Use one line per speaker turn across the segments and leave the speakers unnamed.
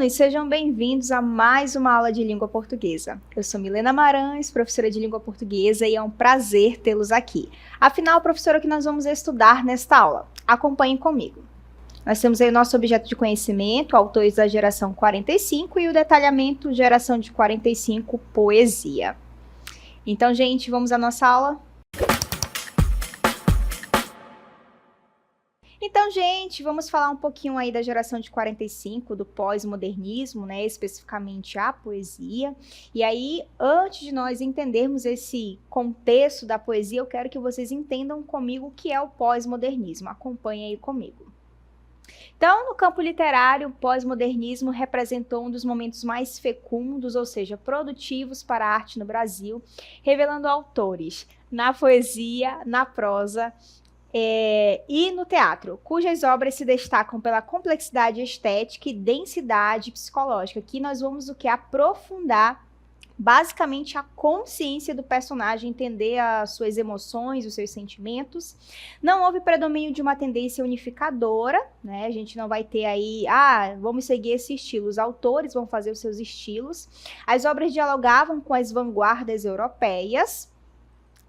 alunos, sejam bem-vindos a mais uma aula de língua portuguesa. Eu sou Milena Marães, professora de língua portuguesa, e é um prazer tê-los aqui. Afinal, professora, o que nós vamos estudar nesta aula? Acompanhem comigo. Nós temos aí o nosso objeto de conhecimento, autores da geração 45, e o detalhamento, geração de 45, poesia. Então, gente, vamos à nossa aula? Então, gente, vamos falar um pouquinho aí da geração de 45, do pós-modernismo, né, especificamente a poesia. E aí, antes de nós entendermos esse contexto da poesia, eu quero que vocês entendam comigo o que é o pós-modernismo. Acompanhem aí comigo. Então, no campo literário, o pós-modernismo representou um dos momentos mais fecundos, ou seja, produtivos para a arte no Brasil, revelando autores na poesia, na prosa, e no teatro, cujas obras se destacam pela complexidade estética e densidade psicológica. Aqui nós vamos aprofundar basicamente a consciência do personagem, entender as suas emoções, os seus sentimentos. Não houve predomínio de uma tendência unificadora, né? A gente não vai ter aí, vamos seguir esse estilo. Os autores vão fazer os seus estilos. As obras dialogavam com as vanguardas europeias,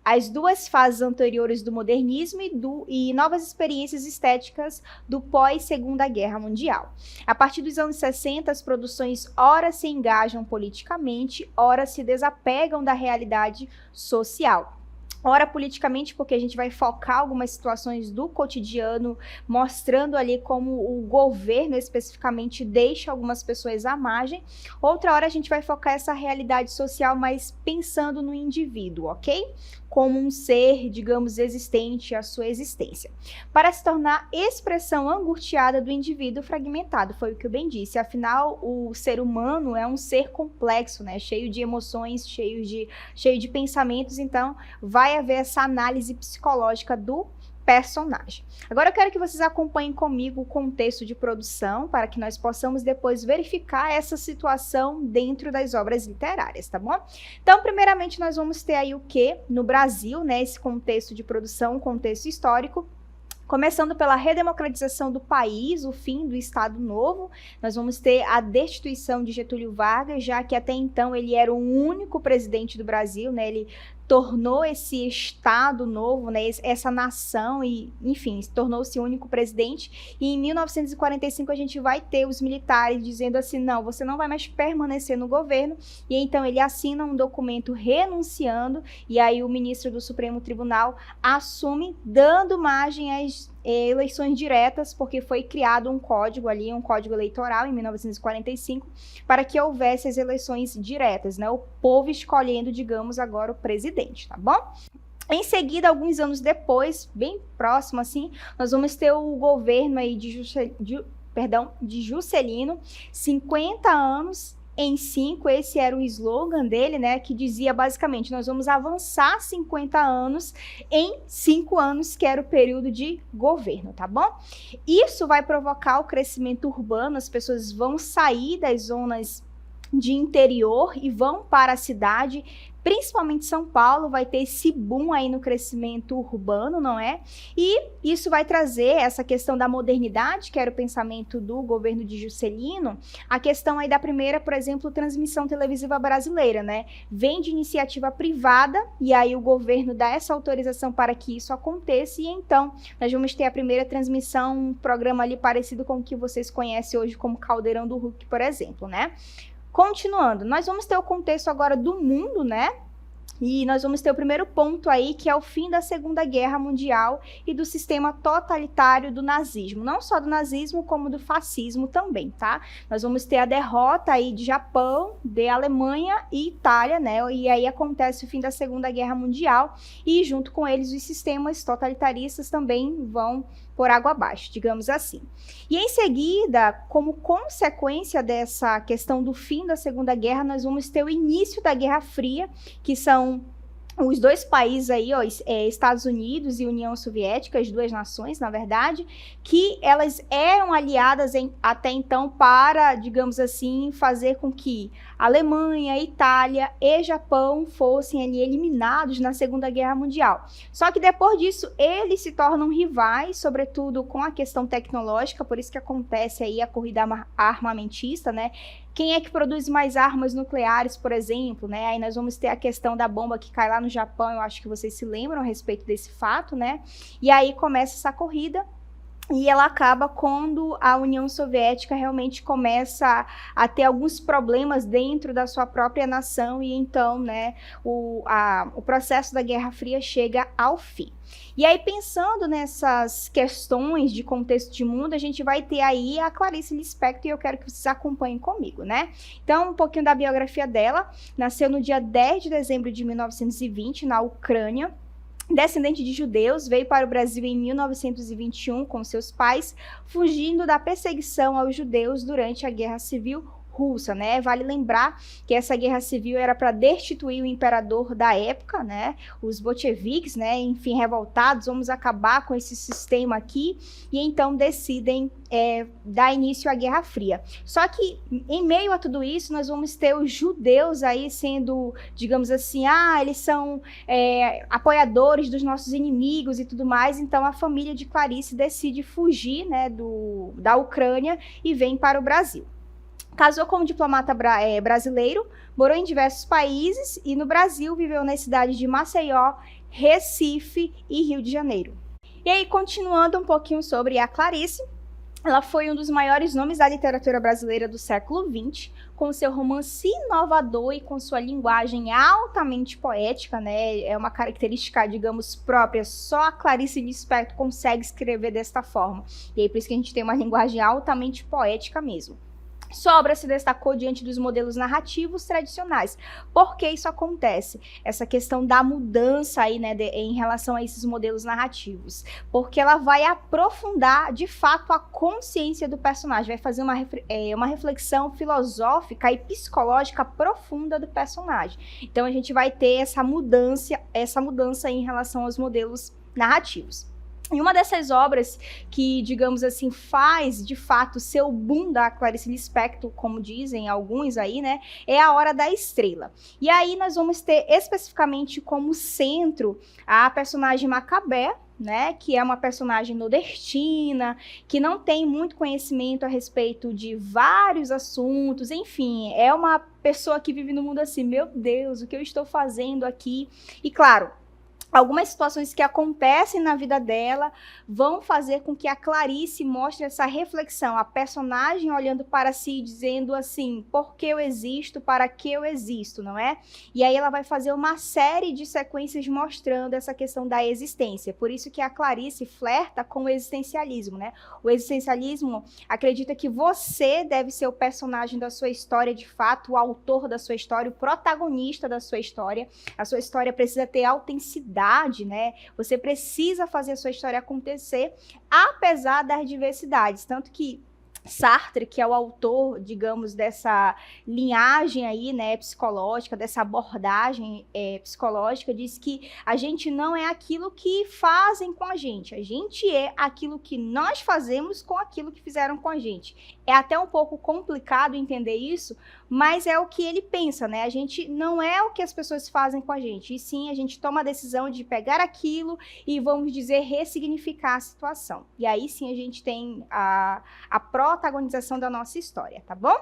as duas fases anteriores do modernismo e novas experiências estéticas do pós-Segunda Guerra Mundial. A partir dos anos 60, as produções ora se engajam politicamente, ora se desapegam da realidade social. Ora politicamente, porque a gente vai focar algumas situações do cotidiano, mostrando ali como o governo especificamente deixa algumas pessoas à margem. Outra hora a gente vai focar essa realidade social, mas pensando no indivíduo, ok? Como um ser, digamos, existente, a sua existência. Para se tornar expressão angustiada do indivíduo fragmentado, foi o que eu bem disse. Afinal, o ser humano é um ser complexo, né? Cheio de emoções, cheio de pensamentos, então vai haver essa análise psicológica do personagem. Agora eu quero que vocês acompanhem comigo o contexto de produção, para que nós possamos depois verificar essa situação dentro das obras literárias, tá bom? Então, primeiramente, nós vamos ter aí o que no Brasil, né, esse contexto de produção, contexto histórico. Começando pela redemocratização do país, o fim do Estado Novo, nós vamos ter a destituição de Getúlio Vargas, já que até então ele era o único presidente do Brasil, né? Ele tornou esse Estado Novo, né? Essa nação, e, enfim, tornou-se o único presidente. E em 1945 a gente vai ter os militares dizendo assim, não, você não vai mais permanecer no governo. E então ele assina um documento renunciando, e aí o ministro do Supremo Tribunal assume, dando margem às eleições diretas, porque foi criado um código ali, um código eleitoral em 1945, para que houvesse as eleições diretas, né? O povo escolhendo, digamos, agora o presidente, tá bom? Em seguida, alguns anos depois, bem próximo assim, nós vamos ter o governo aí de Juscelino, 50 anos em 5, esse era o slogan dele, né, que dizia basicamente, nós vamos avançar 50 anos em 5 anos, que era o período de governo, tá bom? Isso vai provocar o crescimento urbano, as pessoas vão sair das zonas de interior e vão para a cidade, principalmente São Paulo, vai ter esse boom aí no crescimento urbano, não é? E isso vai trazer essa questão da modernidade, que era o pensamento do governo de Juscelino, a questão aí da primeira, por exemplo, transmissão televisiva brasileira, né? Vem de iniciativa privada, e aí o governo dá essa autorização para que isso aconteça, e então nós vamos ter a primeira transmissão, um programa ali parecido com o que vocês conhecem hoje como Caldeirão do Hulk, por exemplo, né? Continuando, nós vamos ter o contexto agora do mundo, né? E nós vamos ter o primeiro ponto aí, que é o fim da Segunda Guerra Mundial e do sistema totalitário do nazismo. Não só do nazismo, como do fascismo também, tá? Nós vamos ter a derrota aí de Japão, de Alemanha e Itália, né? E aí acontece o fim da Segunda Guerra Mundial e junto com eles os sistemas totalitaristas também vão por água abaixo, digamos assim. E em seguida, como consequência dessa questão do fim da Segunda Guerra, nós vamos ter o início da Guerra Fria, que são os dois países aí, ó, Estados Unidos e União Soviética, as duas nações, na verdade, que elas eram aliadas até então para, digamos assim, fazer com que Alemanha, Itália e Japão fossem ali eliminados na Segunda Guerra Mundial. Só que depois disso, eles se tornam rivais, sobretudo com a questão tecnológica, por isso que acontece aí a corrida armamentista, né? Quem é que produz mais armas nucleares, por exemplo, né? Aí nós vamos ter a questão da bomba que cai lá no Japão, eu acho que vocês se lembram a respeito desse fato, né? E aí começa essa corrida, e ela acaba quando a União Soviética realmente começa a ter alguns problemas dentro da sua própria nação, e então, né, o processo da Guerra Fria chega ao fim. E aí, pensando nessas questões de contexto de mundo, a gente vai ter aí a Clarice Lispector, e eu quero que vocês acompanhem comigo, né? Então, um pouquinho da biografia dela. Nasceu no dia 10 de dezembro de 1920, na Ucrânia. Descendente de judeus, veio para o Brasil em 1921 com seus pais, fugindo da perseguição aos judeus durante a Guerra Civil Russa, né? Vale lembrar que essa guerra civil era para destituir o imperador da época, né? Os bolcheviques, né? Enfim, revoltados, vamos acabar com esse sistema aqui, e então decidem dar início à Guerra Fria. Só que, em meio a tudo isso, nós vamos ter os judeus aí sendo, digamos assim, eles são apoiadores dos nossos inimigos e tudo mais, então a família de Clarice decide fugir, né, da Ucrânia e vem para o Brasil. Casou como diplomata brasileiro, morou em diversos países e no Brasil viveu nas cidades de Maceió, Recife e Rio de Janeiro. E aí, continuando um pouquinho sobre a Clarice, ela foi um dos maiores nomes da literatura brasileira do século XX, com seu romance inovador e com sua linguagem altamente poética, né? É uma característica, digamos, própria, só a Clarice Lispector consegue escrever desta forma. E aí, por isso que a gente tem uma linguagem altamente poética mesmo. Sua obra se destacou diante dos modelos narrativos tradicionais. Por que isso acontece? Essa questão da mudança aí, né, em relação a esses modelos narrativos. Porque ela vai aprofundar, de fato, a consciência do personagem. Vai fazer uma reflexão filosófica e psicológica profunda do personagem. Então, a gente vai ter essa mudança em relação aos modelos narrativos. E uma dessas obras que, digamos assim, faz, de fato, ser o boom da Clarice Lispector, como dizem alguns aí, né, é A Hora da Estrela. E aí nós vamos ter especificamente como centro a personagem Macabé, né, que é uma personagem nordestina, que não tem muito conhecimento a respeito de vários assuntos, enfim, é uma pessoa que vive no mundo assim, meu Deus, o que eu estou fazendo aqui? E claro, algumas situações que acontecem na vida dela vão fazer com que a Clarice mostre essa reflexão, a personagem olhando para si e dizendo assim, por que eu existo, para que eu existo, não é? E aí ela vai fazer uma série de sequências mostrando essa questão da existência. Por isso que a Clarice flerta com o existencialismo, né? O existencialismo acredita que você deve ser o personagem da sua história de fato, o autor da sua história, o protagonista da sua história. A sua história precisa ter autenticidade, né? Você precisa fazer a sua história acontecer, apesar das diversidades. Tanto que Sartre, que é o autor, digamos, dessa linhagem aí, né, psicológica, dessa abordagem psicológica, diz que a gente não é aquilo que fazem com a gente é aquilo que nós fazemos com aquilo que fizeram com a gente. É até um pouco complicado entender isso, mas é o que ele pensa, né? A gente não é o que as pessoas fazem com a gente, e sim a gente toma a decisão de pegar aquilo e, vamos dizer, ressignificar a situação. E aí sim a gente tem a protagonização da nossa história, tá bom?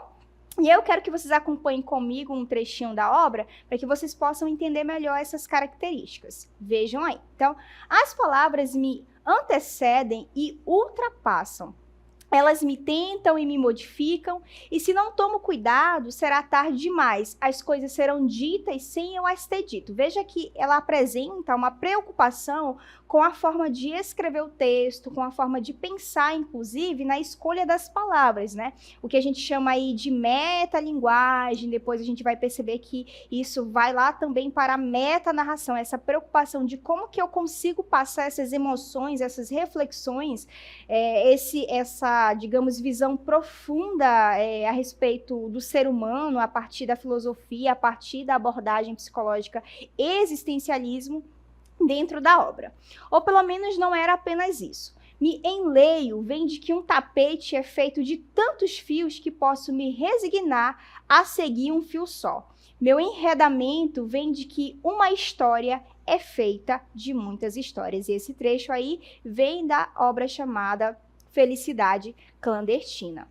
E eu quero que vocês acompanhem comigo um trechinho da obra para que vocês possam entender melhor essas características. Vejam aí. Então, as palavras me antecedem e ultrapassam. Elas me tentam e me modificam, e se não tomo cuidado, será tarde demais. As coisas serão ditas sem eu as ter dito. Veja que ela apresenta uma preocupação com a forma de escrever o texto, com a forma de pensar, inclusive, na escolha das palavras, né? O que a gente chama aí de metalinguagem, depois a gente vai perceber que isso vai lá também para a metanarração, essa preocupação de como que eu consigo passar essas emoções, essas reflexões, essa essa, digamos, visão profunda a respeito do ser humano, a partir da filosofia, a partir da abordagem psicológica existencialismo dentro da obra. Ou pelo menos não era apenas isso. Me enleio vem de que um tapete é feito de tantos fios que posso me resignar a seguir um fio só. Meu enredamento vem de que uma história é feita de muitas histórias. E esse trecho aí vem da obra chamada Felicidade Clandestina.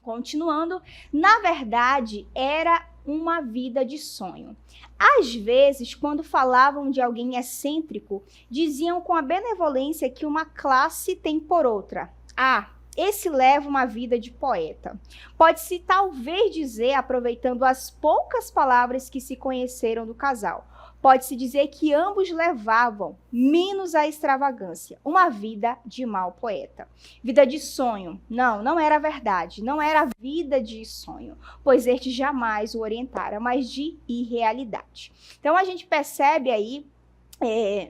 Continuando, na verdade, era uma vida de sonho. Às vezes, quando falavam de alguém excêntrico, diziam com a benevolência que uma classe tem por outra. Ah, esse leva uma vida de poeta. Pode-se talvez dizer, aproveitando as poucas palavras que se conheceram do casal, pode-se dizer que ambos levavam, menos a extravagância, uma vida de mau poeta. Vida de sonho. Não era verdade. Não era vida de sonho, pois este jamais o orientara, mas de irrealidade. Então, a gente percebe aí,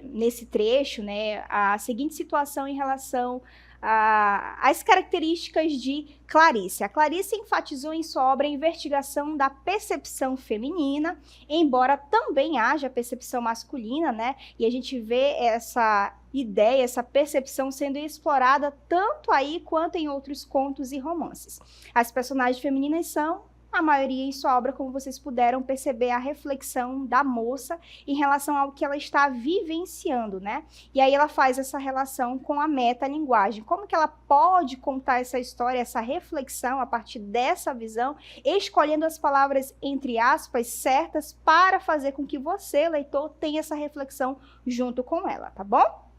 nesse trecho, né, a seguinte situação em relação as características de Clarice. A Clarice enfatizou em sua obra a investigação da percepção feminina, embora também haja percepção masculina, né? E a gente vê essa ideia, essa percepção sendo explorada tanto aí quanto em outros contos e romances. As personagens femininas são, a maioria em sua obra, como vocês puderam perceber, a reflexão da moça em relação ao que ela está vivenciando, né? E aí ela faz essa relação com a metalinguagem. Como que ela pode contar essa história, essa reflexão a partir dessa visão, escolhendo as palavras, entre aspas, certas para fazer com que você, leitor, tenha essa reflexão junto com ela, tá bom?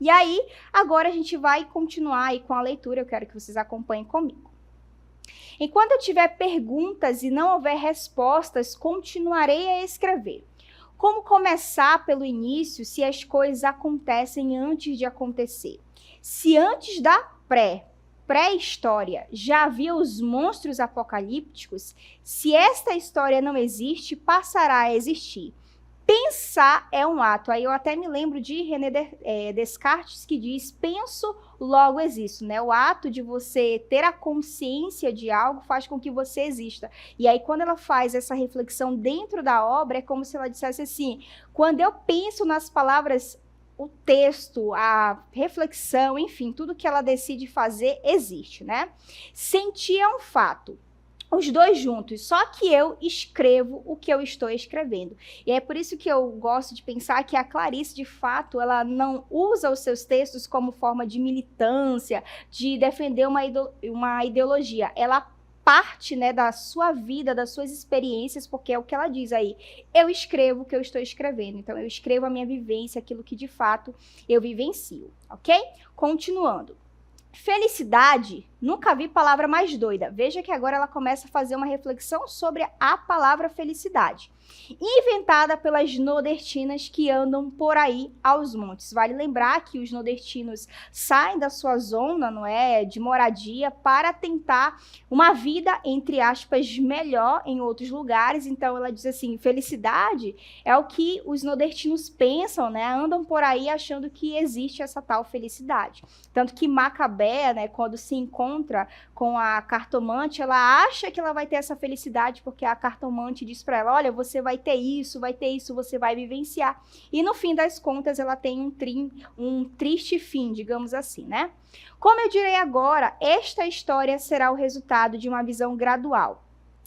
E aí, agora a gente vai continuar aí com a leitura, eu quero que vocês acompanhem comigo. Enquanto eu tiver perguntas e não houver respostas, continuarei a escrever. Como começar pelo início se as coisas acontecem antes de acontecer? Se antes da pré-história já havia os monstros apocalípticos, se esta história não existe, passará a existir. Pensar é um ato. Aí eu até me lembro de René Descartes, que diz, penso, logo existo, né? O ato de você ter a consciência de algo faz com que você exista. E aí quando ela faz essa reflexão dentro da obra, é como se ela dissesse assim, quando eu penso nas palavras, o texto, a reflexão, enfim, tudo que ela decide fazer existe, né? Sentir é um fato. Os dois juntos, só que eu escrevo o que eu estou escrevendo. E é por isso que eu gosto de pensar que a Clarice, de fato, ela não usa os seus textos como forma de militância, de defender uma ideologia. Ela parte, né, da sua vida, das suas experiências, porque é o que ela diz aí. Eu escrevo o que eu estou escrevendo. Então, eu escrevo a minha vivência, aquilo que, de fato, eu vivencio, ok? Continuando. Felicidade, nunca vi palavra mais doida. Veja que agora ela começa a fazer uma reflexão sobre a palavra felicidade. Inventada pelas nordestinas que andam por aí aos montes. Vale lembrar que os nordestinos saem da sua zona, não é, de moradia para tentar uma vida, entre aspas, melhor em outros lugares. Então ela diz assim, felicidade é o que os nordestinos pensam, né? Andam por aí achando que existe essa tal felicidade. Tanto que Macabea, né, quando se encontra com a cartomante, ela acha que ela vai ter essa felicidade porque a cartomante diz para ela, olha, você vai ter isso, você vai vivenciar. E no fim das contas, ela tem um triste fim, digamos assim, né? Como eu direi agora, esta história será o resultado de uma visão gradual.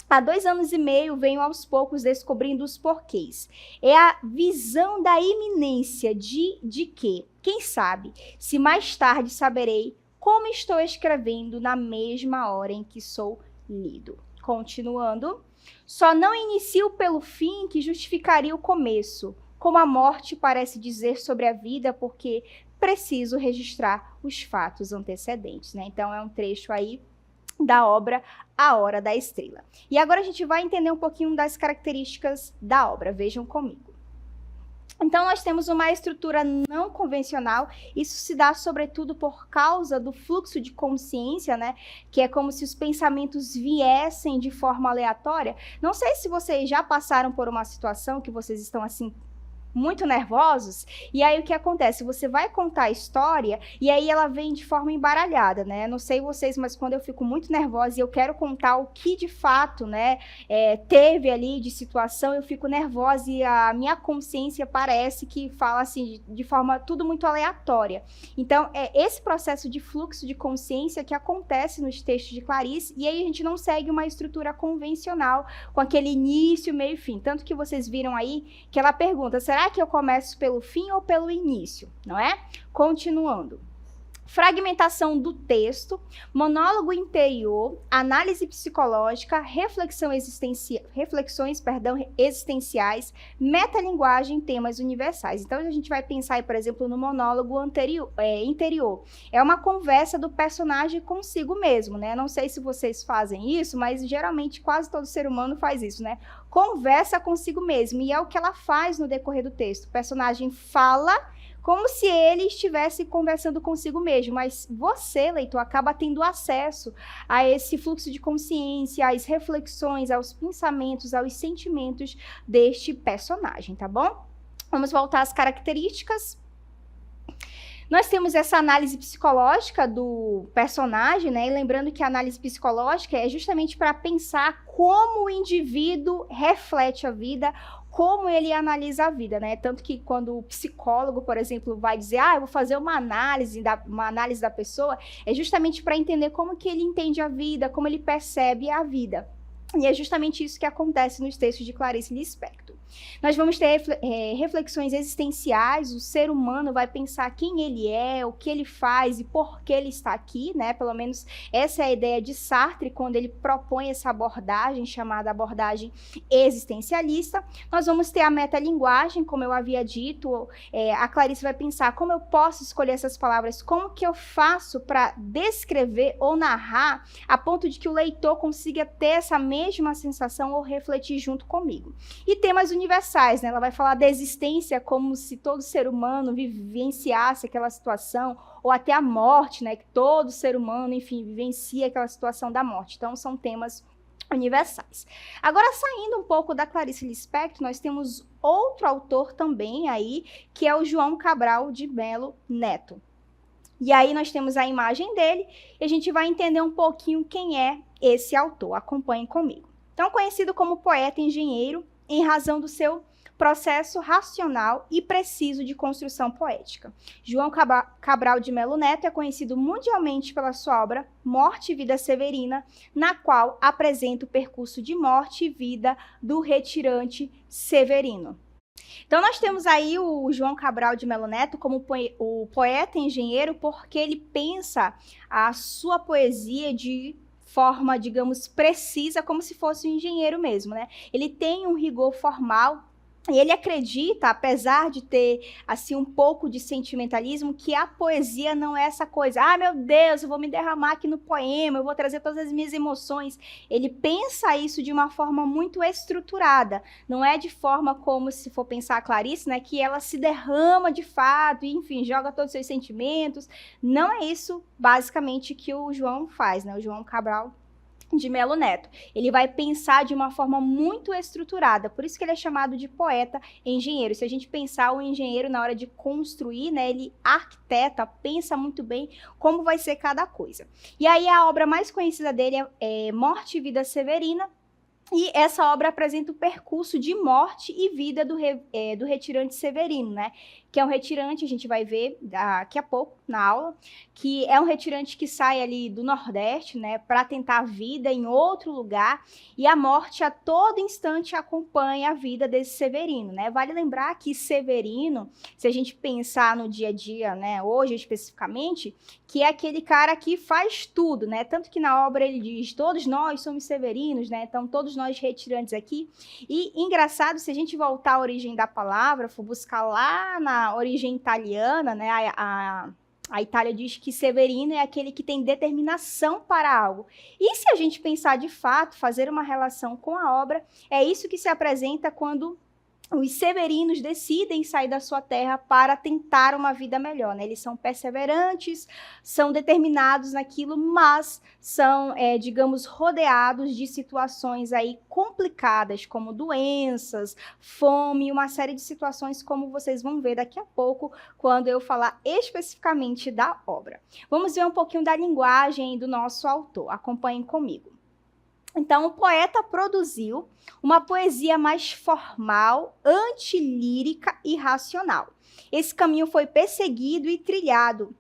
Há 2 anos e meio venho aos poucos descobrindo os porquês. É a visão da iminência de que, quem sabe, se mais tarde saberei como estou escrevendo na mesma hora em que sou lido. Continuando. Só não inicio pelo fim que justificaria o começo, como a morte parece dizer sobre a vida, porque preciso registrar os fatos antecedentes, né? Então, é um trecho aí da obra A Hora da Estrela. E agora a gente vai entender um pouquinho das características da obra. Vejam comigo. Então, nós temos uma estrutura não convencional, isso se dá sobretudo por causa do fluxo de consciência, né? Que é como se os pensamentos viessem de forma aleatória. Não sei se vocês já passaram por uma situação que vocês estão assim, muito nervosos, e aí o que acontece? Você vai contar a história, e aí ela vem de forma embaralhada, né? Não sei vocês, mas quando eu fico muito nervosa e eu quero contar o que de fato, né, teve ali de situação, eu fico nervosa e a minha consciência parece que fala assim, de forma tudo muito aleatória. Então, é esse processo de fluxo de consciência que acontece nos textos de Clarice, e aí a gente não segue uma estrutura convencional, com aquele início, meio e fim. Tanto que vocês viram aí que ela pergunta, será que eu começo pelo fim ou pelo início? Não é? Continuando. Fragmentação do texto, monólogo interior, análise psicológica, reflexões existenciais, metalinguagem, temas universais. Então, a gente vai pensar aí, por exemplo, no monólogo interior. É uma conversa do personagem consigo mesmo, né? Não sei se vocês fazem isso, mas geralmente quase todo ser humano faz isso, né? Conversa consigo mesmo, e é o que ela faz no decorrer do texto. O personagem fala como se ele estivesse conversando consigo mesmo, mas você, leitor, acaba tendo acesso a esse fluxo de consciência, às reflexões, aos pensamentos, aos sentimentos deste personagem, tá bom? Vamos voltar às características. Nós temos essa análise psicológica do personagem, né? E lembrando que a análise psicológica é justamente para pensar como o indivíduo reflete a vida, como ele analisa a vida, né? Tanto que quando o psicólogo, por exemplo, vai dizer, eu vou fazer uma análise da pessoa, é justamente para entender como que ele entende a vida, como ele percebe a vida. E é justamente isso que acontece nos textos de Clarice Lispector. Nós vamos ter reflexões existenciais, o ser humano vai pensar quem ele é, o que ele faz e por que ele está aqui, né? Pelo menos essa é a ideia de Sartre, quando ele propõe essa abordagem, chamada abordagem existencialista. Nós vamos ter a metalinguagem, como eu havia dito, a Clarice vai pensar como eu posso escolher essas palavras, como que eu faço para descrever ou narrar a ponto de que o leitor consiga ter essa mesma sensação ou refletir junto comigo. E temas universais, né? Ela vai falar da existência como se todo ser humano vivenciasse aquela situação, ou até a morte, né? Que todo ser humano, enfim, vivencia aquela situação da morte. Então, são temas universais. Agora, saindo um pouco da Clarice Lispector, nós temos outro autor também aí, que é o João Cabral de Melo Neto. E aí nós temos a imagem dele e a gente vai entender um pouquinho quem é esse autor. Acompanhem comigo. Então, conhecido como poeta engenheiro, em razão do seu processo racional e preciso de construção poética. João Cabral de Melo Neto é conhecido mundialmente pela sua obra Morte e Vida Severina, na qual apresenta o percurso de morte e vida do retirante Severino. Então, nós temos aí o João Cabral de Melo Neto como o poeta engenheiro, porque ele pensa a sua poesia de forma, digamos, precisa, como se fosse um engenheiro mesmo, né? Ele tem um rigor formal e ele acredita, apesar de ter, assim, um pouco de sentimentalismo, que a poesia não é essa coisa, meu Deus, eu vou me derramar aqui no poema, eu vou trazer todas as minhas emoções. Ele pensa isso de uma forma muito estruturada, não é de forma como se for pensar a Clarice, né, que ela se derrama de fato, e, enfim, joga todos os seus sentimentos. Não é isso, basicamente, que o João faz, né, o João Cabral de Melo Neto. Ele vai pensar de uma forma muito estruturada, por isso que ele é chamado de poeta engenheiro. Se a gente pensar o engenheiro na hora de construir, né, ele arquiteta, pensa muito bem como vai ser cada coisa. E aí a obra mais conhecida dele é Morte e Vida Severina, e essa obra apresenta o percurso de morte e vida do retirante Severino, né? Que é um retirante, a gente vai ver daqui a pouco na aula, que é um retirante que sai ali do Nordeste, né? Para tentar a vida em outro lugar, e a morte a todo instante acompanha a vida desse Severino, né? Vale lembrar que Severino, se a gente pensar no dia a dia, né? Hoje especificamente, que é aquele cara que faz tudo, né? Tanto que na obra ele diz, todos nós somos severinos, né? Então, todos nós retirantes aqui. E, engraçado, se a gente voltar à origem da palavra, for buscar lá na origem italiana, né? A Itália diz que Severino é aquele que tem determinação para algo. E se a gente pensar de fato, fazer uma relação com a obra, é isso que se apresenta quando os severinos decidem sair da sua terra para tentar uma vida melhor, né? Eles são perseverantes, são determinados naquilo, mas são, digamos, rodeados de situações aí complicadas, como doenças, fome, uma série de situações, como vocês vão ver daqui a pouco, quando eu falar especificamente da obra. Vamos ver um pouquinho da linguagem do nosso autor. Acompanhem comigo. Então, o poeta produziu uma poesia mais formal, antilírica e racional. Esse caminho foi perseguido e trilhado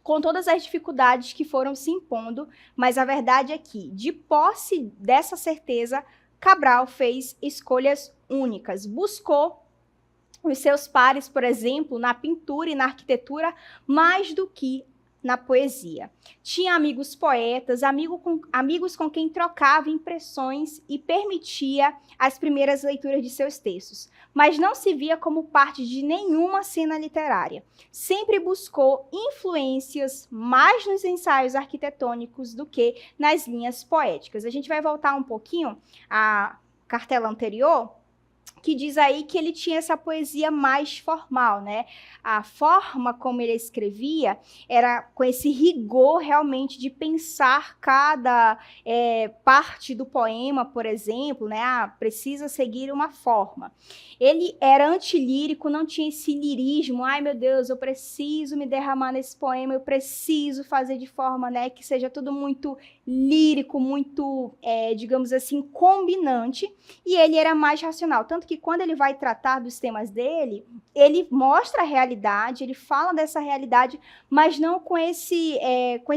com todas as dificuldades que foram se impondo, mas a verdade é que, de posse dessa certeza, Cabral fez escolhas únicas, buscou os seus pares, por exemplo, na pintura e na arquitetura, mais do que na poesia. Tinha amigos poetas, amigos com quem trocava impressões e permitia as primeiras leituras de seus textos, mas não se via como parte de nenhuma cena literária. Sempre buscou influências mais nos ensaios arquitetônicos do que nas linhas poéticas. A gente vai voltar um pouquinho à cartela anterior, que diz aí que ele tinha essa poesia mais formal, né? A forma como ele escrevia era com esse rigor realmente de pensar cada parte do poema, por exemplo, né? Precisa seguir uma forma. Ele era antilírico, não tinha esse lirismo, ai meu Deus, eu preciso me derramar nesse poema, eu preciso fazer de forma, né, que seja tudo muito lírico, muito, digamos assim, combinante, e ele era mais racional, tanto que quando ele vai tratar dos temas dele, ele mostra a realidade, ele fala dessa realidade, mas não com esse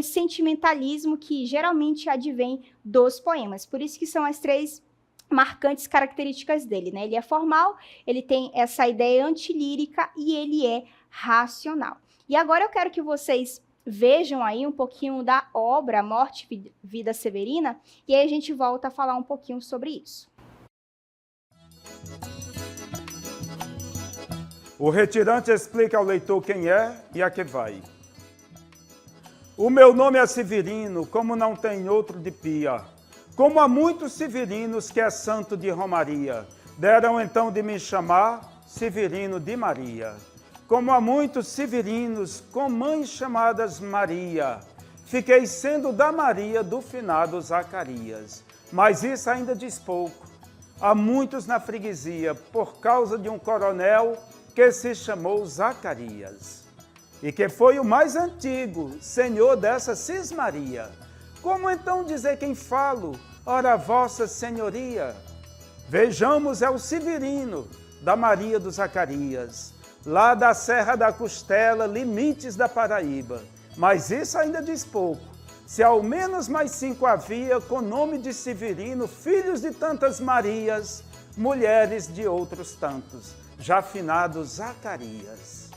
sentimentalismo que geralmente advém dos poemas. Por isso que são as três marcantes características dele, né? Ele é formal, ele tem essa ideia antilírica e ele é racional. E agora eu quero que vocês vejam aí um pouquinho da obra Morte e Vida Severina, e aí a gente volta a falar um pouquinho sobre isso.
O retirante explica ao leitor quem é e a que vai. O meu nome é Severino, como não tem outro de pia. Como há muitos severinos que é santo de Romaria, deram então de me chamar Severino de Maria. Como há muitos severinos com mães chamadas Maria, fiquei sendo da Maria do finado Zacarias. Mas isso ainda diz pouco. Há muitos na freguesia, por causa de um coronel que se chamou Zacarias, e que foi o mais antigo, senhor dessa cismaria. Como então dizer quem falo? Ora, vossa senhoria. Vejamos, é o Severino, da Maria do Zacarias, lá da Serra da Costela, limites da Paraíba. Mas isso ainda diz pouco. Se ao menos mais 5 havia, com nome de Severino, filhos de tantas Marias, mulheres de outros tantos, já finado Zacarias.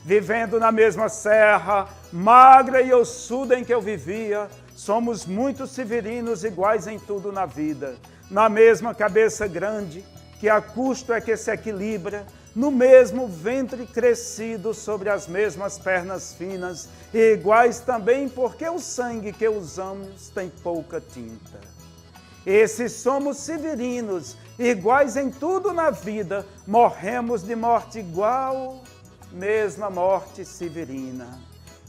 Vivendo na mesma serra, magra e ossuda em que eu vivia, somos muitos severinos iguais em tudo na vida, na mesma cabeça grande, que a custo é que se equilibra, no mesmo ventre crescido sobre as mesmas pernas finas, e iguais também porque o sangue que usamos tem pouca tinta. Esses somos severinos, iguais em tudo na vida, morremos de morte igual, mesma morte severina,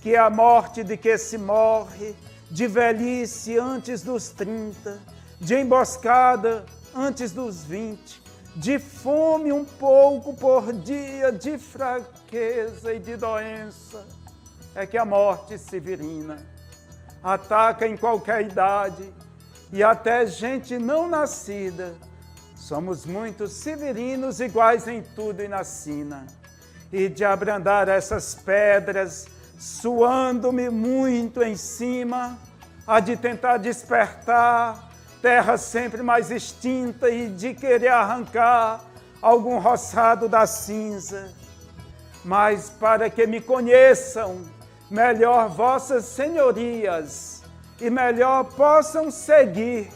que é a morte de que se morre, de velhice antes dos 30, de emboscada antes dos 20, de fome um pouco por dia, de fraqueza e de doença. É que a morte severina ataca em qualquer idade e até gente não nascida. Somos muitos severinos iguais em tudo e na sina. E de abrandar essas pedras, suando-me muito em cima, a de tentar despertar terra sempre mais extinta e de querer arrancar algum roçado da cinza. Mas para que me conheçam melhor vossas senhorias e melhor possam seguir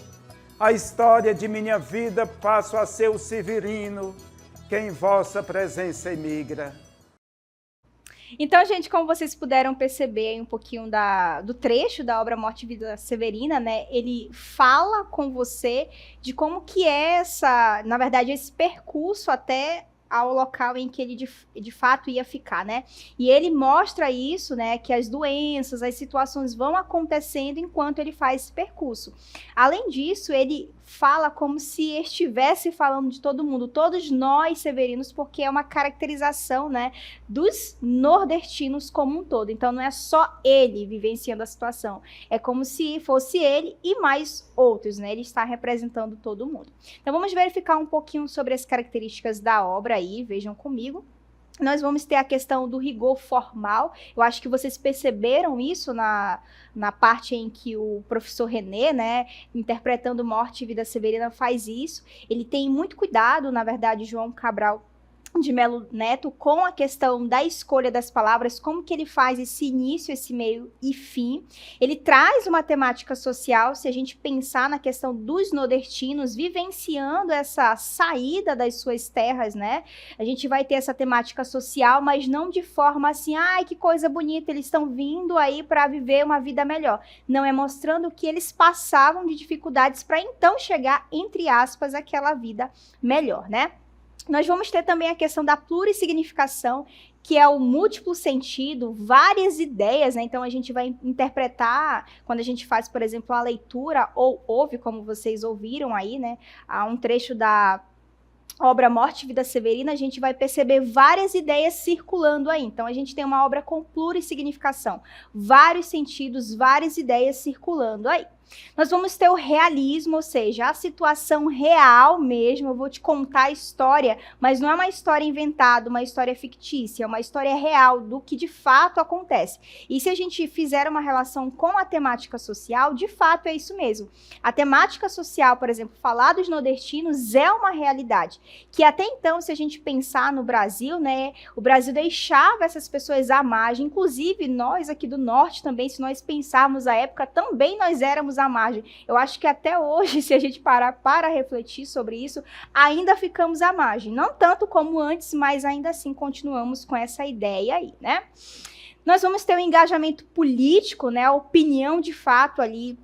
a história de minha vida, passo a ser o Severino, que em vossa presença emigra.
Então, gente, como vocês puderam perceber aí um pouquinho do trecho da obra Morte e Vida Severina, né? Ele fala com você de como que é na verdade, esse percurso até ao local em que ele de fato ia ficar, né? E ele mostra isso, né, que as doenças, as situações vão acontecendo enquanto ele faz esse percurso. Além disso, ele fala como se estivesse falando de todo mundo, todos nós severinos, porque é uma caracterização, né, dos nordestinos como um todo. Então não é só ele vivenciando a situação, é como se fosse ele e mais outros, né? Ele está representando todo mundo. Então vamos verificar um pouquinho sobre as características da obra aí, vejam comigo. Nós vamos ter a questão do rigor formal. Eu acho que vocês perceberam isso na parte em que o professor René, né, interpretando Morte e Vida Severina, faz isso. Ele tem muito cuidado, na verdade, João Cabral de Melo Neto, com a questão da escolha das palavras, como que ele faz esse início, esse meio e fim. Ele traz uma temática social, se a gente pensar na questão dos nordestinos vivenciando essa saída das suas terras, né? A gente vai ter essa temática social, mas não de forma assim, ai, que coisa bonita, eles estão vindo aí para viver uma vida melhor. Não, é mostrando que eles passavam de dificuldades para então chegar, entre aspas, àquela vida melhor, né? Nós vamos ter também a questão da plurissignificação, que é o múltiplo sentido, várias ideias, né? Então a gente vai interpretar, quando a gente faz, por exemplo, a leitura, ou ouve, como vocês ouviram aí, né? Há um trecho da obra Morte e Vida Severina, a gente vai perceber várias ideias circulando aí. Então a gente tem uma obra com plurissignificação, vários sentidos, várias ideias circulando aí. Nós vamos ter o realismo, ou seja, a situação real mesmo. Eu vou te contar a história, mas não é uma história inventada, uma história fictícia, é uma história real do que de fato acontece. E se a gente fizer uma relação com a temática social, de fato é isso mesmo. A temática social, por exemplo, falar dos nordestinos é uma realidade, que até então, se a gente pensar no Brasil, né, o Brasil deixava essas pessoas à margem, inclusive nós aqui do norte também, se nós pensarmos a época, também nós éramos à margem. Eu acho que até hoje, se a gente parar para refletir sobre isso, ainda ficamos à margem. Não tanto como antes, mas ainda assim continuamos com essa ideia aí, né? Nós vamos ter um engajamento político, né? A opinião de fato ali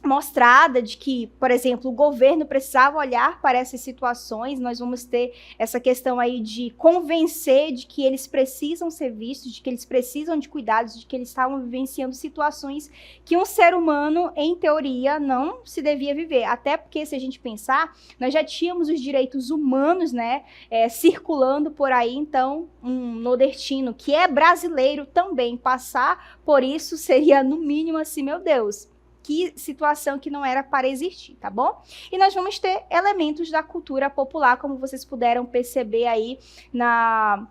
mostrada de que, por exemplo, o governo precisava olhar para essas situações. Nós vamos ter essa questão aí de convencer de que eles precisam ser vistos, de que eles precisam de cuidados, de que eles estavam vivenciando situações que um ser humano, em teoria, não se devia viver. Até porque, se a gente pensar, nós já tínhamos os direitos humanos, né, circulando por aí. Então, um nordestino que é brasileiro também passar por isso seria, no mínimo, assim, meu Deus, que situação que não era para existir, tá bom? E nós vamos ter elementos da cultura popular, como vocês puderam perceber aí na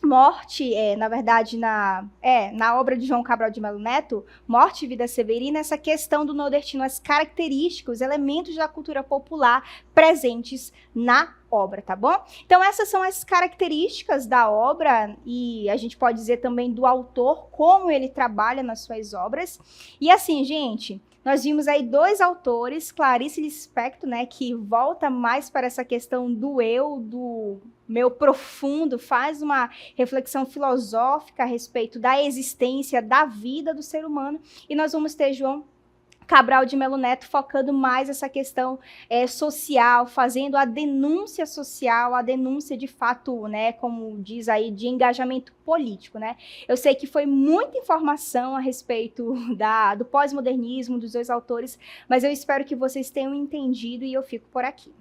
Morte, na verdade, na obra de João Cabral de Melo Neto, Morte e Vida Severina, essa questão do nordestino, as características, os elementos da cultura popular presentes na obra, tá bom? Então essas são as características da obra e a gente pode dizer também do autor, como ele trabalha nas suas obras. E assim, gente, nós vimos aí dois autores, Clarice Lispector, né, que volta mais para essa questão do eu, do meu profundo, faz uma reflexão filosófica a respeito da existência, da vida do ser humano, e nós vamos ter João Cabral de Melo Neto focando mais essa questão social, fazendo a denúncia social, a denúncia de fato, né, como diz aí, de engajamento político, né? Eu sei que foi muita informação a respeito do pós-modernismo, dos dois autores, mas eu espero que vocês tenham entendido e eu fico por aqui.